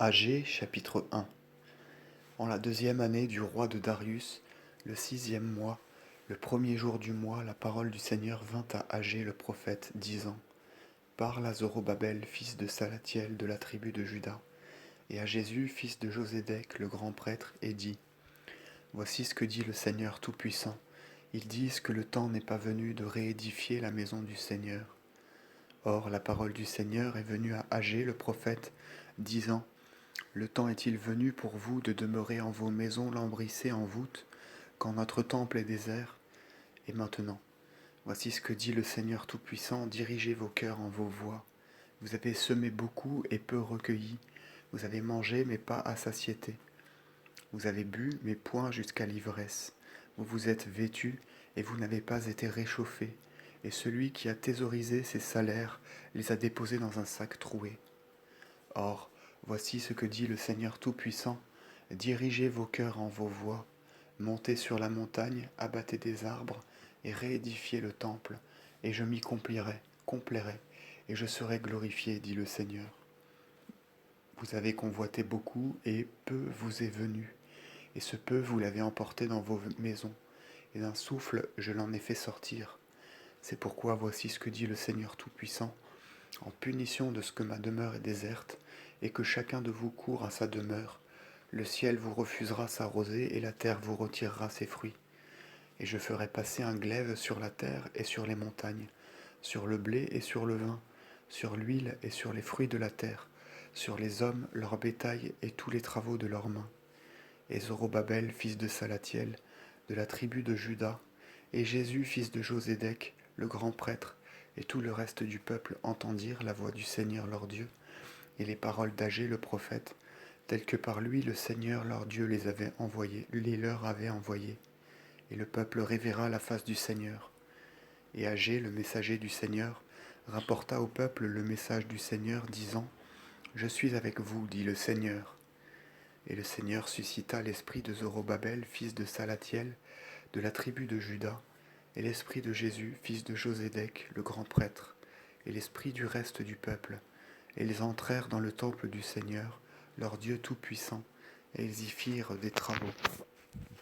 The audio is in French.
Agée, chapitre 1. En la 2e année du roi de Darius, le 6e mois, le premier jour du mois, la parole du Seigneur vint à Agée le prophète, disant: Parle à Zorobabel, fils de Salatiel, de la tribu de Juda, et à Jésus, fils de Josédek, le grand prêtre, et dis: Voici ce que dit le Seigneur Tout-Puissant. Ils disent que le temps n'est pas venu de réédifier la maison du Seigneur. Or, la parole du Seigneur est venue à Agée le prophète, disant: Le temps est-il venu pour vous de demeurer en vos maisons lambrissées en voûte, quand notre temple est désert? Et maintenant, voici ce que dit le Seigneur Tout-Puissant: dirigez vos cœurs en vos voies. Vous avez semé beaucoup et peu recueilli. Vous avez mangé, mais pas à satiété. Vous avez bu, mais point jusqu'à l'ivresse. Vous vous êtes vêtus, et vous n'avez pas été réchauffés. Et celui qui a thésaurisé ses salaires les a déposés dans un sac troué. Or, voici ce que dit le Seigneur Tout-Puissant: dirigez vos cœurs en vos voies, montez sur la montagne, abattez des arbres, et réédifiez le temple, et je m'y complairai, et je serai glorifié, dit le Seigneur. Vous avez convoité beaucoup, et peu vous est venu, et ce peu vous l'avez emporté dans vos maisons, et d'un souffle je l'en ai fait sortir. C'est pourquoi voici ce que dit le Seigneur Tout-Puissant: en punition de ce que ma demeure est déserte, et que chacun de vous court à sa demeure, le ciel vous refusera sa rosée, et la terre vous retirera ses fruits. Et je ferai passer un glaive sur la terre et sur les montagnes, sur le blé et sur le vin, sur l'huile et sur les fruits de la terre, sur les hommes, leur bétail et tous les travaux de leurs mains. Et Zorobabel, fils de Salatiel, de la tribu de Juda, et Jésus, fils de Josédek, le grand prêtre, et tout le reste du peuple entendirent la voix du Seigneur leur Dieu, et les paroles d'Agée le prophète, telles que par lui le Seigneur leur Dieu les leur avait envoyées. Et le peuple révéra la face du Seigneur. Et Agée, le messager du Seigneur, rapporta au peuple le message du Seigneur, disant: Je suis avec vous, dit le Seigneur. Et le Seigneur suscita l'esprit de Zorobabel, fils de Salatiel, de la tribu de Juda, et l'esprit de Jésus, fils de Josédek, le grand prêtre, et l'esprit du reste du peuple. Et ils entrèrent dans le temple du Seigneur, leur Dieu tout-puissant, et ils y firent des travaux.